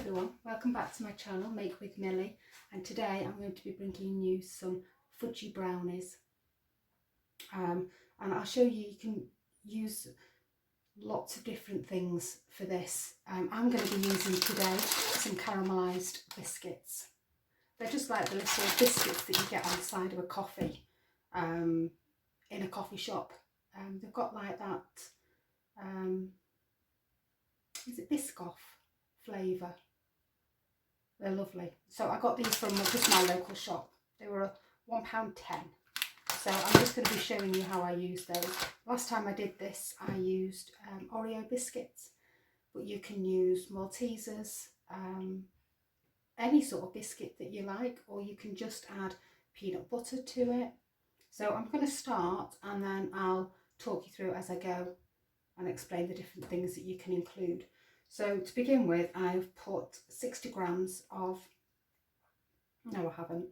everyone, welcome back to my channel Make with Millie, and today I'm going to be bringing you some fudgy brownies, and I'll show you can use lots of different things for this. I'm going to be using today some caramelised biscuits. They're just like the little biscuits that you get on the side of a coffee in a coffee shop. They've got like that, is it Biscoff flavour? They're lovely. So I got these from just my local shop. They were £1.10. So I'm just going to be showing you how I use those. Last time I did this, I used Oreo biscuits, but you can use Maltesers, any sort of biscuit that you like, or you can just add peanut butter to it. So I'm going to start and then I'll talk you through as I go and explain the different things that you can include. So to begin with, I've put 60 grams of, no I haven't,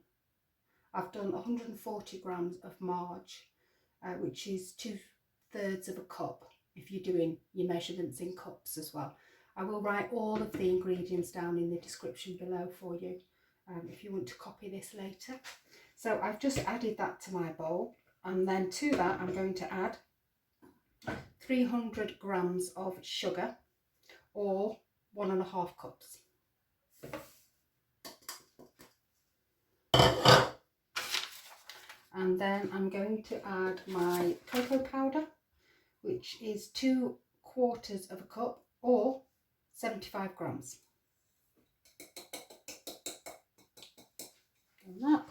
I've done 140 grams of marg, which is 2/3 of a cup if you're doing your measurements in cups as well. I will write all of the ingredients down in the description below for you if you want to copy this later. So I've just added that to my bowl, and then to that I'm going to add 300 grams of sugar, or 1.5 cups. And then I'm going to add my cocoa powder, which is 2/4 of a cup, or 75 grams. And that.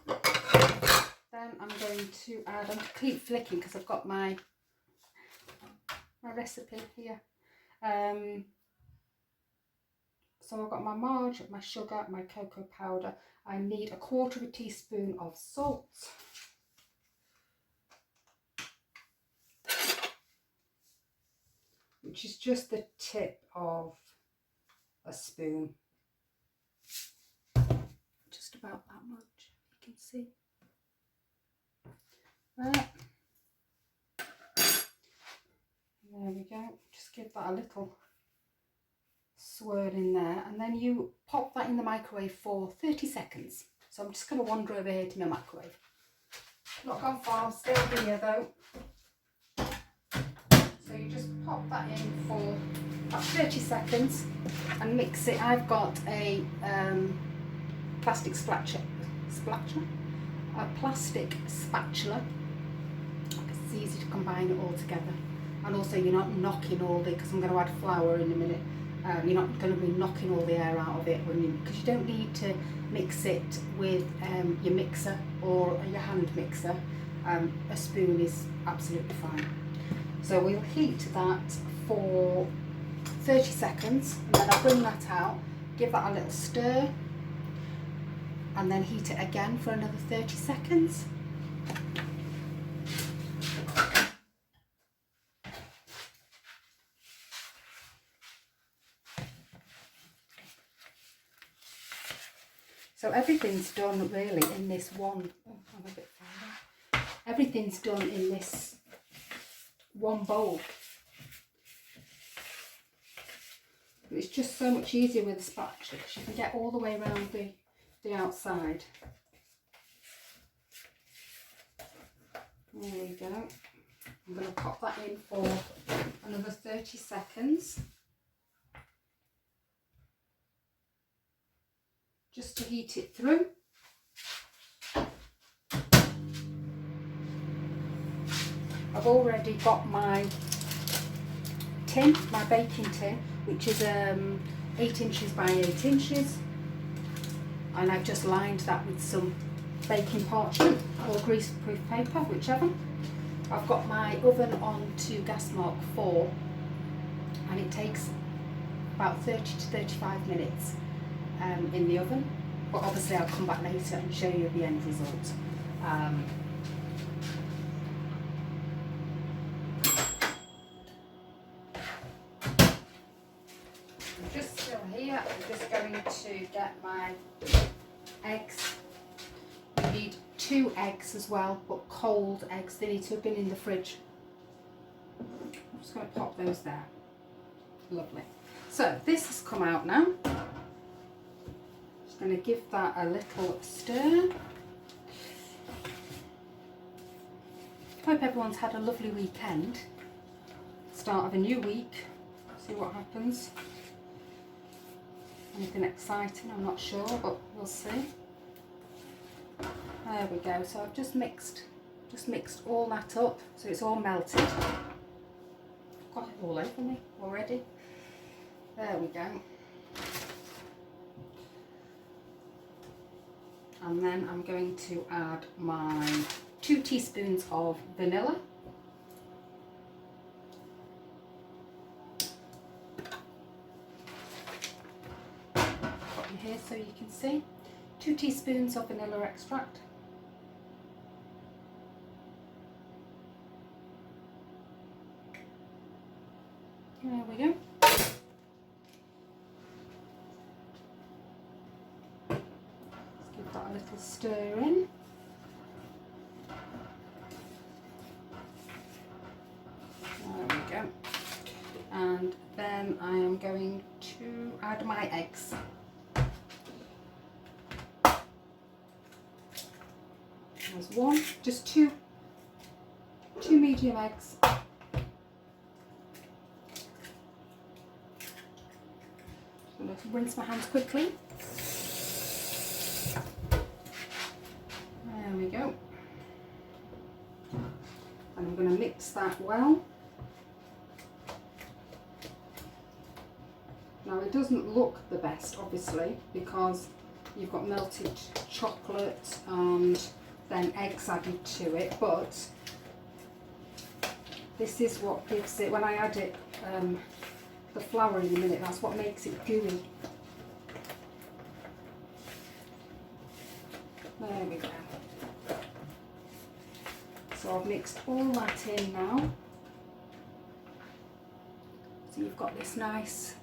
Then I'm going to add, I'm going to keep flicking because I've got my recipe here. So I've got my marg, my sugar, my cocoa powder. I need 1/4 teaspoon of salt. Which is just the tip of a spoon. Just about that much, you can see. There. There we go. Just give that a little swirl in there, and then you pop that in the microwave for 30 seconds. So I'm just going to wander over here to my microwave. Not gone far, I'm still here though. So you just pop that in for about 30 seconds and mix it. I've got a plastic spatula. A plastic spatula. It's easy to combine it all together. And also you're not knocking all the, because I'm going to add flour in a minute. You're not going to be knocking all the air out of it because you don't need to mix it with your mixer or your hand mixer. A spoon is absolutely fine. So we'll heat that for 30 seconds, and then I'll bring that out, give that a little stir, and then heat it again for another 30 seconds. So everything's done really in this one, I'm a bit far. Everything's done in this one bowl. It's just so much easier with a spatula because you can get all the way around the outside. There we go. I'm going to pop that in for another 30 seconds. Just to heat it through. I've already got my tin, my baking tin, which is 8 inches by 8 inches, and I've just lined that with some baking parchment or greaseproof paper, whichever. I've got my oven on to gas mark 4, and it takes about 30 to 35 minutes in the oven, but obviously I'll come back later and show you the end result. Just still here, I'm just going to get my eggs. You need 2 eggs as well, but cold eggs. They need to have been in the fridge. I'm just going to pop those there. Lovely. So this has come out now. going to give that a little stir. Hope everyone's had a lovely weekend. Start of a new week. See what happens. Anything exciting? I'm not sure, but we'll see. There we go. So I've just mixed all that up, so it's all melted. Got it all over me already. There we go. And then I'm going to add my 2 teaspoons of vanilla. Got you here so you can see. 2 teaspoons of vanilla extract. There we go. That a little stir in. There we go. And then I am going to add my eggs. There's one, just two medium eggs. Just going to rinse my hands quickly. There we go. And I'm going to mix that well. Now it doesn't look the best, obviously, because you've got melted chocolate and then eggs added to it, but this is what gives it, when I add it, the flour in a minute, that's what makes it gooey. There we go. So I've mixed all that in now. So you've got this nice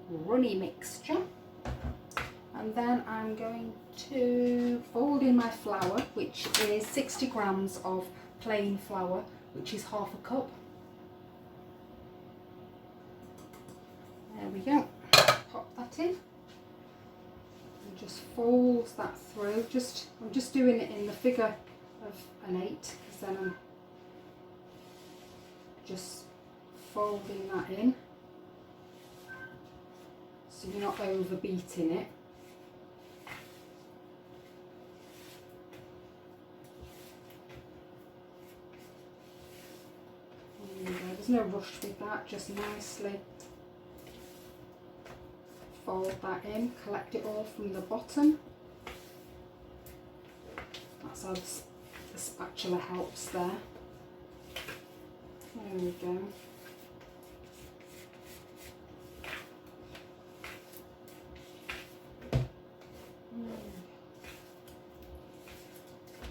runny mixture. And then I'm going to fold in my flour, which is 60 grams of plain flour, which is half a cup. There we go. Pop that in. And just fold that through. I'm just doing it in the figure of an 8, because then I'm just folding that in. So you're not overbeating it. There's no rush with that, just nicely fold that in, collect it all from the bottom. That's how the spatula helps there. There we go.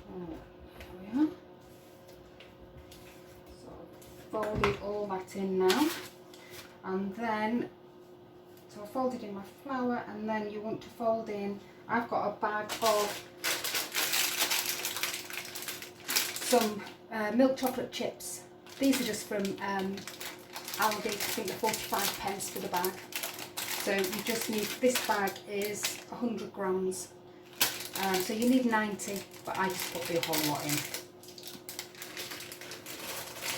There we are. Folded all that in now, and then so I folded in my flour, and then you want to fold in, I've got a bag of some milk chocolate chips. These are just from Aldi, I think they're 45 pence for the bag. So you just need, this bag is 100 grams, so you need 90, but I just put the whole lot in.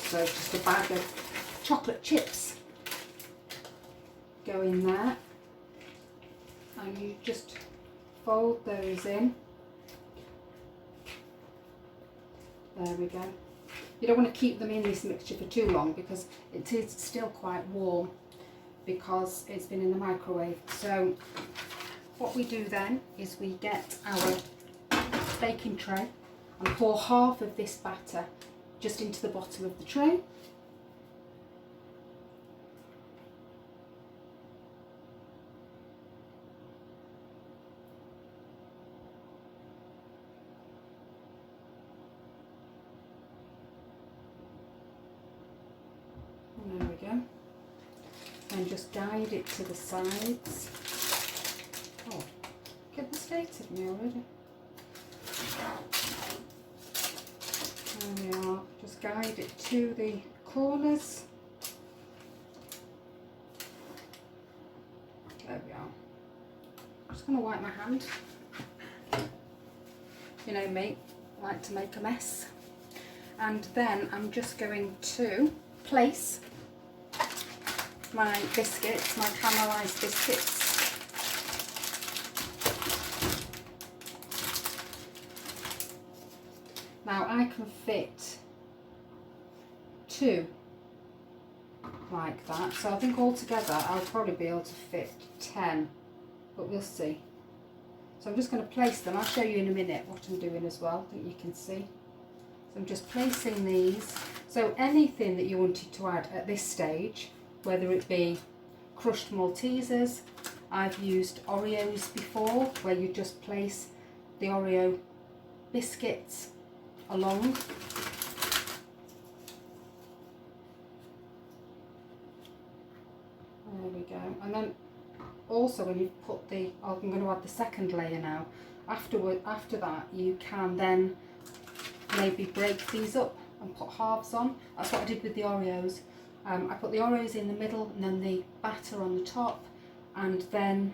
So just a bag of chocolate chips go in there, and you just fold those in. There we go. You don't want to keep them in this mixture for too long, because it is still quite warm because it's been in the microwave. So what we do then is we get our baking tray and pour half of this batter just into the bottom of the tray. And there we go. And just guide it to the sides. Oh, get the state of me already. There we are, just guide it to the corners. There we are. just going to wipe my hand. You know me, I like to make a mess. And then I'm just going to place my biscuits, my caramelised biscuits. Now I can fit 2 like that, so I think altogether I'll probably be able to fit 10, but we'll see. So I'm just going to place them. I'll show you in a minute what I'm doing as well, I think you can see. So I'm just placing these. So anything that you wanted to add at this stage, whether it be crushed Maltesers, I've used Oreos before, where you just place the Oreo biscuits along. There we go. And then also when you've put the, I'm going to add the second layer now. After that you can then maybe break these up and put halves on. That's what I did with the Oreos. I put the Oreos in the middle and then the batter on the top, and then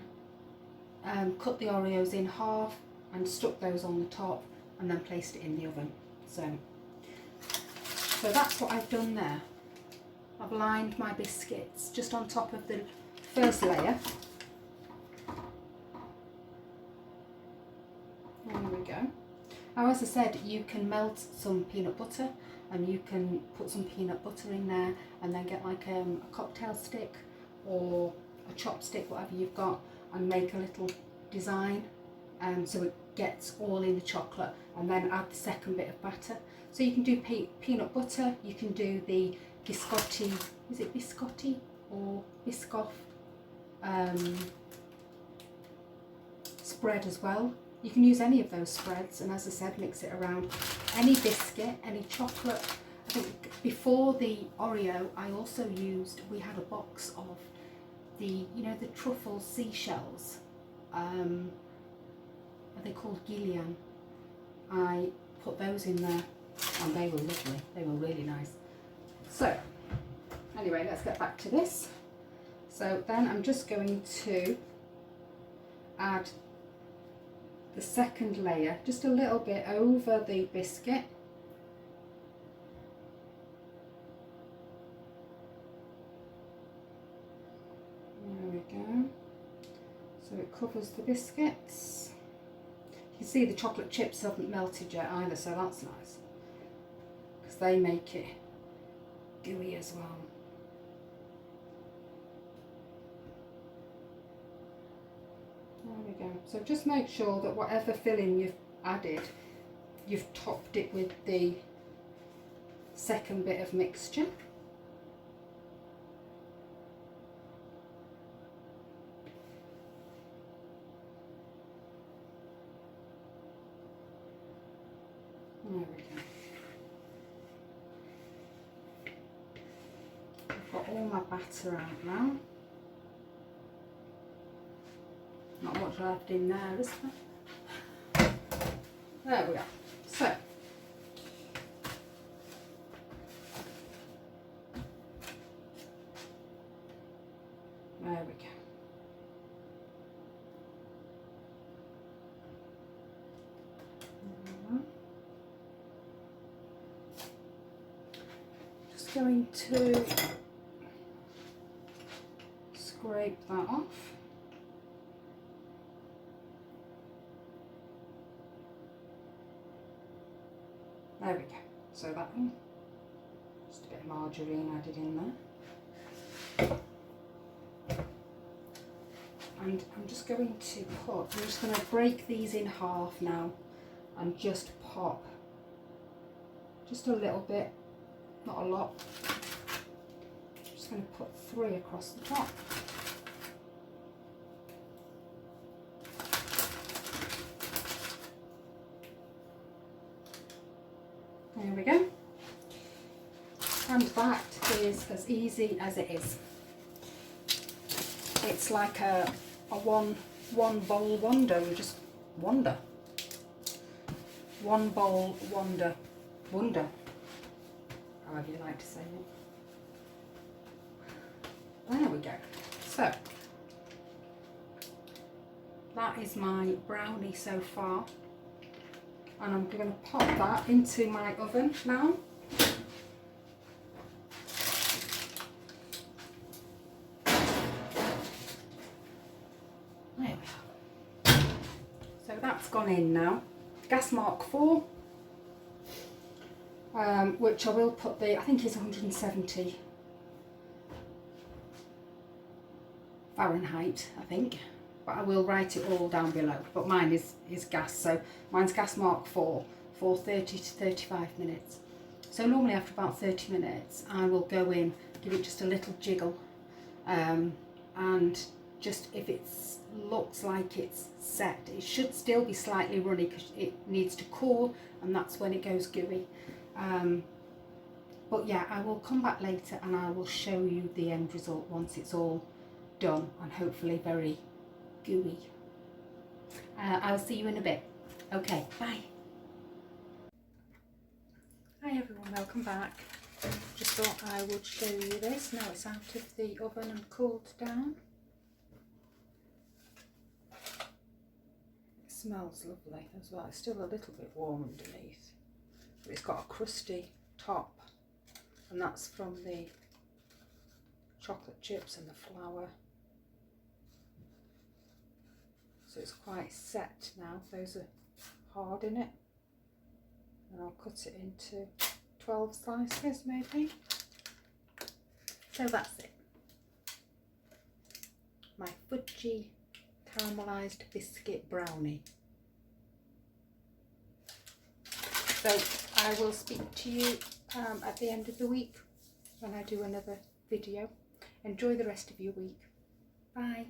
cut the Oreos in half and stuck those on the top and then placed it in the oven. So that's what I've done there. I've lined my biscuits just on top of the first layer. There we go. Now, as I said, you can melt some peanut butter, and you can put some peanut butter in there and then get like a cocktail stick or a chopstick, whatever you've got, and make a little design so it gets all in the chocolate, and then add the second bit of batter. So you can do peanut butter, you can do the biscotti, is it biscotti or biscoff spread as well. You can use any of those spreads, and as I said, mix it around. Any biscuit, any chocolate. I think before the Oreo, I also used, we had a box of the, you know, the truffle seashells. Are they called Gillian? I put those in there and they were lovely. They were really nice. So anyway, let's get back to this. So then I'm just going to add the second layer just a little bit over the biscuit. There we go. So it covers the biscuits. You can see the chocolate chips haven't melted yet either, so that's nice, because they make it gooey as well. There we go. So just make sure that whatever filling you've added, you've topped it with the second bit of mixture. There we go. I've got all my batter out now. Not much left in there, is there? There we are. So, there we go. Just going to scrape that off. There we go. So that one, just a bit of margarine added in there. And I'm just going to I'm just going to break these in half now and just pop just a little bit, not a lot. I'm just going to put 3 across the top. There we go. And that is as easy as it is. It's like a one bowl wonder. You just wonder. One bowl wonder. However you like to say it. There we go. So that is my brownie so far, and I'm going to pop that into my oven now. There we are. So that's gone in now. Gas mark 4, which I will put I think it's 170 Fahrenheit, I think, but I will write it all down below. But mine is gas, so mine's gas mark 4 for 30 to 35 minutes. So normally after about 30 minutes I will go in, give it just a little jiggle, and just if it looks like it's set, it should still be slightly runny because it needs to cool, and that's when it goes gooey. But yeah, I will come back later and I will show you the end result once it's all done and hopefully very gooey. I'll see you in a bit. Okay, bye. Hi everyone, welcome back. Just thought I would show you this. Now it's out of the oven and cooled down. It smells lovely as well. It's still a little bit warm underneath, but it's got a crusty top, and that's from the chocolate chips and the flour. So it's quite set now. Those are hard in it. And I'll cut it into 12 slices maybe. So that's it. My Fudgy caramelised biscuit brownie. So I will speak to you at the end of the week when I do another video. Enjoy the rest of your week. Bye.